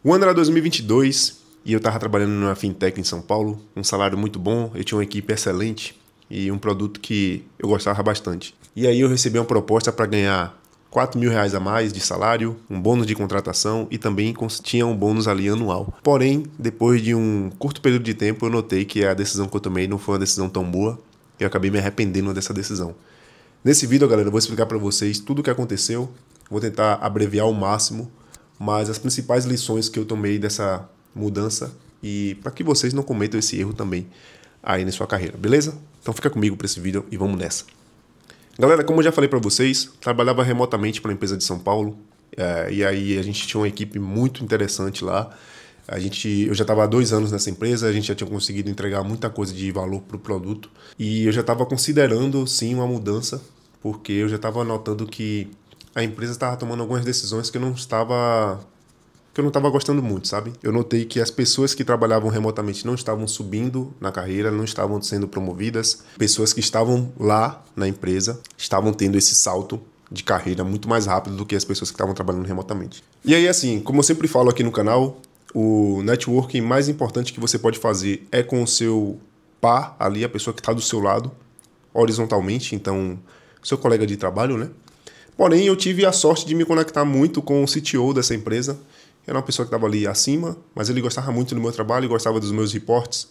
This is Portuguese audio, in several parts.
O ano era 2022 e eu estava trabalhando numa fintech em São Paulo, um salário muito bom, eu tinha uma equipe excelente e um produto que eu gostava bastante. E aí eu recebi uma proposta para ganhar R$ 4.000 a mais de salário, um bônus de contratação e também tinha um bônus ali anual. Porém, depois de um curto período de tempo, eu notei que a decisão que eu tomei não foi uma decisão tão boa e eu acabei me arrependendo dessa decisão. Nesse vídeo, galera, eu vou explicar para vocês tudo o que aconteceu, vou tentar abreviar ao máximo, mas as principais lições que eu tomei dessa mudança e para que vocês não cometam esse erro também aí na sua carreira, beleza? Então fica comigo para esse vídeo e vamos nessa. Galera, como eu já falei para vocês, trabalhava remotamente para uma empresa de São Paulo, e aí a gente tinha uma equipe muito interessante lá. Eu já estava há 2 anos nessa empresa, a gente já tinha conseguido entregar muita coisa de valor para o produto e eu já estava considerando sim uma mudança, porque eu já estava notando que a empresa estava tomando algumas decisões que eu não estava gostando muito, sabe? Eu notei que as pessoas que trabalhavam remotamente não estavam subindo na carreira, não estavam sendo promovidas. Pessoas que estavam lá na empresa estavam tendo esse salto de carreira muito mais rápido do que as pessoas que estavam trabalhando remotamente. E aí, assim, como eu sempre falo aqui no canal, o networking mais importante que você pode fazer é com o seu par ali, a pessoa que está do seu lado, horizontalmente, então, seu colega de trabalho, né? Porém, eu tive a sorte de me conectar muito com o CTO dessa empresa. Era uma pessoa que estava ali acima, mas ele gostava muito do meu trabalho, gostava dos meus reportes.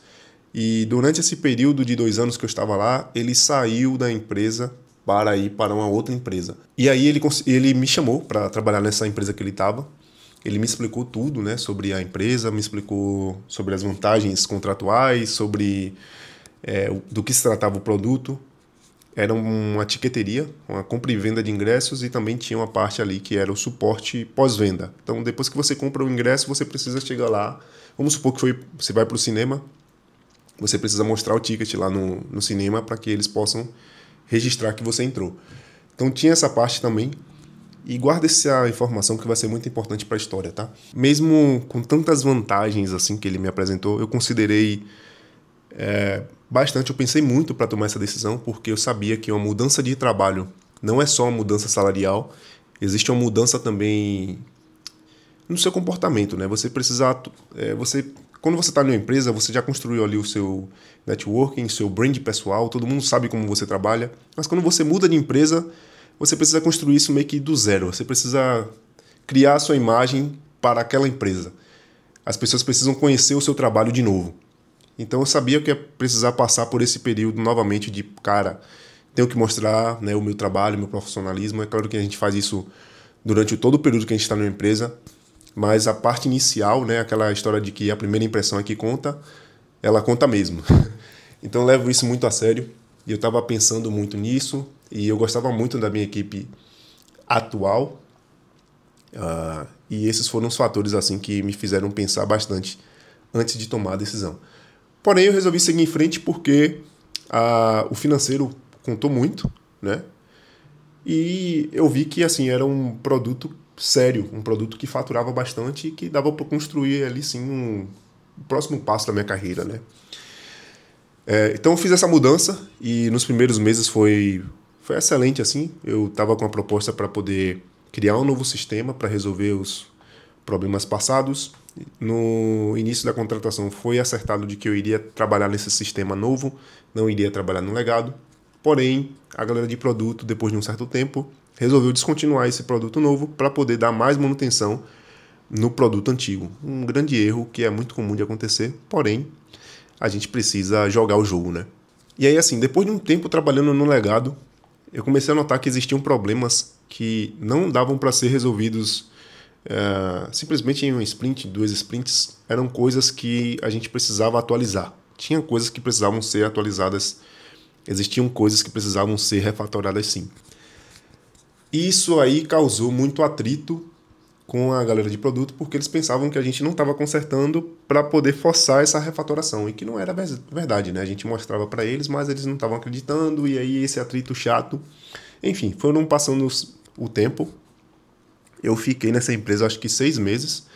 E durante esse período de 2 anos que eu estava lá, ele saiu da empresa para ir para uma outra empresa. E aí ele me chamou para trabalhar nessa empresa que ele estava. Ele me explicou tudo, né, sobre a empresa, me explicou sobre as vantagens contratuais, sobre do que se tratava o produto. Era uma etiqueteria, uma compra e venda de ingressos e também tinha uma parte ali que era o suporte pós-venda. Então, depois que você compra o ingresso, você precisa chegar lá. Vamos supor que você vai para o cinema, você precisa mostrar o ticket lá no cinema para que eles possam registrar que você entrou. Então, tinha essa parte também. E guarda essa informação que vai ser muito importante para a história, tá? Mesmo com tantas vantagens assim que ele me apresentou, eu considerei bastante, eu pensei muito para tomar essa decisão, porque eu sabia que uma mudança de trabalho não é só uma mudança salarial, existe uma mudança também no seu comportamento, né? Você precisa, quando você está numa empresa, você já construiu ali o seu networking, o seu brand pessoal, todo mundo sabe como você trabalha, mas quando você muda de empresa, você precisa construir isso meio que do zero, você precisa criar a sua imagem para aquela empresa. As pessoas precisam conhecer o seu trabalho de novo. Então eu sabia que ia precisar passar por esse período novamente de, cara, tenho que mostrar, né, o meu trabalho, o meu profissionalismo. É claro que a gente faz isso durante todo o período que a gente está numa empresa, mas a parte inicial, né, aquela história de que a primeira impressão é que conta, ela conta mesmo. Então eu levo isso muito a sério e eu estava pensando muito nisso e eu gostava muito da minha equipe atual e esses foram os fatores assim que me fizeram pensar bastante antes de tomar a decisão. Porém, eu resolvi seguir em frente porque o financeiro contou muito, né? E eu vi que assim era um produto sério, um produto que faturava bastante e que dava para construir ali sim um próximo passo da minha carreira, né? Então eu fiz essa mudança e nos primeiros meses foi excelente assim. Eu estava com a proposta para poder criar um novo sistema para resolver os problemas passados. No início da contratação foi acertado de que eu iria trabalhar nesse sistema novo, não iria trabalhar no legado. Porém, a galera de produto, depois de um certo tempo, resolveu descontinuar esse produto novo para poder dar mais manutenção no produto antigo. Um grande erro que é muito comum de acontecer, porém, a gente precisa jogar o jogo, né? E aí, assim, depois de um tempo trabalhando no legado, eu comecei a notar que existiam problemas que não davam para ser resolvidos simplesmente em um sprint, 2 sprints, eram coisas que a gente precisava atualizar. Tinha coisas que precisavam ser atualizadas, existiam coisas que precisavam ser refatoradas sim. Isso aí causou muito atrito com a galera de produto, porque eles pensavam que a gente não estava consertando para poder forçar essa refatoração, e que não era verdade, né? A gente mostrava para eles, mas eles não estavam acreditando, e aí esse atrito chato. Enfim, foram passando o tempo. Eu fiquei nessa empresa acho que 6 meses.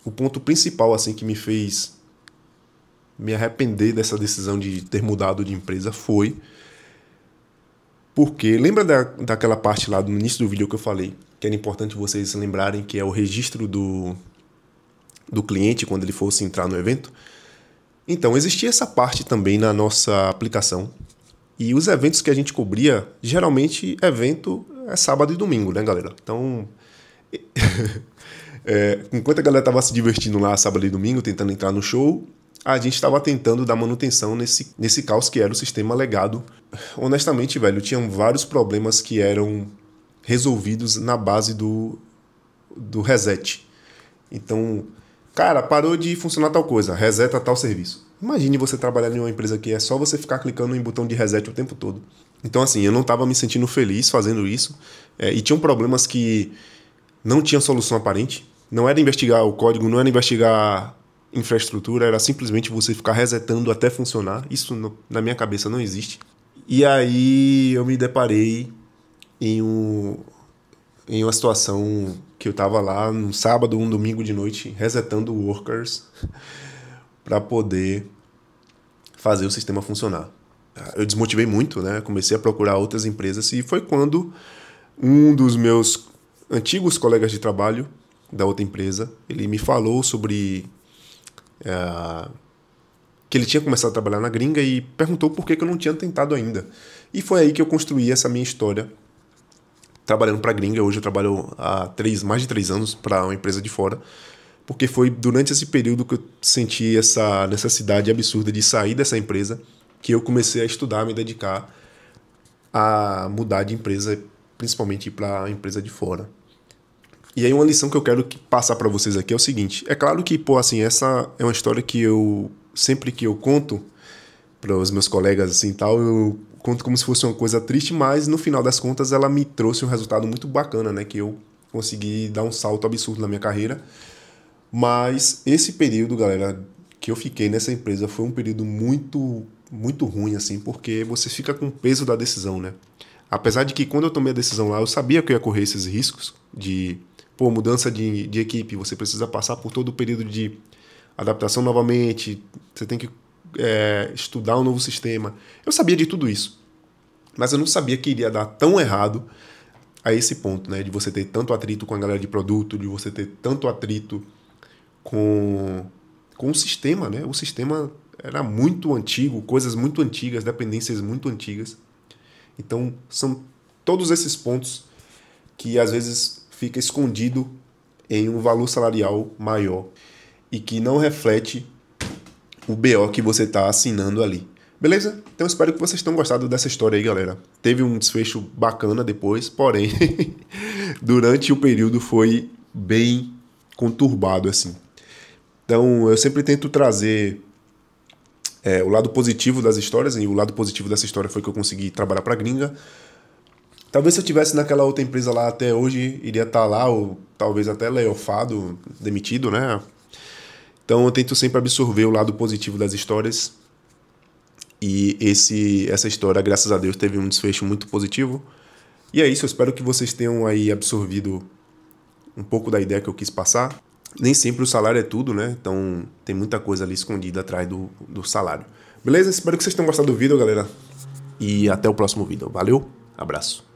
O ponto principal assim que me fez me arrepender dessa decisão de ter mudado de empresa foi porque, lembra daquela parte lá do início do vídeo que eu falei que era importante vocês lembrarem, que é o registro do cliente quando ele fosse entrar no evento. Então, existia essa parte também na nossa aplicação. E os eventos que a gente cobria, geralmente, evento é sábado e domingo, né, galera? Então, enquanto a galera estava se divertindo lá sábado e domingo, tentando entrar no show, a gente estava tentando dar manutenção nesse caos que era o sistema legado. Honestamente, velho, tinham vários problemas que eram resolvidos na base do reset. Então, cara, parou de funcionar tal coisa, reseta tal serviço. Imagine você trabalhar em uma empresa que é só você ficar clicando em botão de reset o tempo todo. Então, assim, eu não estava me sentindo feliz fazendo isso. E tinham problemas que não tinham solução aparente. Não era investigar o código, não era investigar infraestrutura, era simplesmente você ficar resetando até funcionar. Isso na minha cabeça não existe. E aí eu me deparei em uma situação que eu estava lá no sábado, um domingo de noite, resetando workers para poder fazer o sistema funcionar. Eu desmotivei muito, né? Comecei a procurar outras empresas e foi quando um dos meus antigos colegas de trabalho da outra empresa, ele me falou sobre que ele tinha começado a trabalhar na gringa e perguntou por que eu não tinha tentado ainda. E foi aí que eu construí essa minha história trabalhando para a gringa. Hoje eu trabalho há mais de 3 anos para uma empresa de fora, porque foi durante esse período que eu senti essa necessidade absurda de sair dessa empresa que eu comecei a estudar, a me dedicar a mudar de empresa, principalmente para a empresa de fora. E aí uma lição que eu quero passar para vocês aqui é o seguinte: é claro que, essa é uma história que sempre que eu conto para os meus colegas assim tal, eu conto como se fosse uma coisa triste, mas no final das contas ela me trouxe um resultado muito bacana, né? Que eu consegui dar um salto absurdo na minha carreira. Mas esse período, galera, que eu fiquei nessa empresa foi um período muito, muito ruim, assim, porque você fica com o peso da decisão, né? Apesar de que quando eu tomei a decisão lá, eu sabia que eu ia correr esses riscos de mudança de equipe, você precisa passar por todo o período de adaptação novamente, você tem que estudar um novo sistema. Eu sabia de tudo isso, mas eu não sabia que iria dar tão errado a esse ponto, né? De você ter tanto atrito com a galera de produto, de você ter tanto atrito com o sistema, né? O sistema era muito antigo, coisas muito antigas, dependências muito antigas. Então, são todos esses pontos que às vezes fica escondido em um valor salarial maior e que não reflete o BO que você está assinando ali. Beleza? Então espero que vocês tenham gostado dessa história aí, galera. Teve um desfecho bacana depois, porém, durante o período foi bem conturbado, assim. Então, eu sempre tento trazer o lado positivo das histórias, e o lado positivo dessa história foi que eu consegui trabalhar para a gringa. Talvez se eu estivesse naquela outra empresa lá até hoje, iria estar lá, ou talvez até layoffado, demitido, né? Então eu tento sempre absorver o lado positivo das histórias. E essa história, graças a Deus, teve um desfecho muito positivo. E é isso, eu espero que vocês tenham aí absorvido um pouco da ideia que eu quis passar. Nem sempre o salário é tudo, né? Então tem muita coisa ali escondida atrás do salário. Beleza? Espero que vocês tenham gostado do vídeo, galera. E até o próximo vídeo. Valeu, abraço.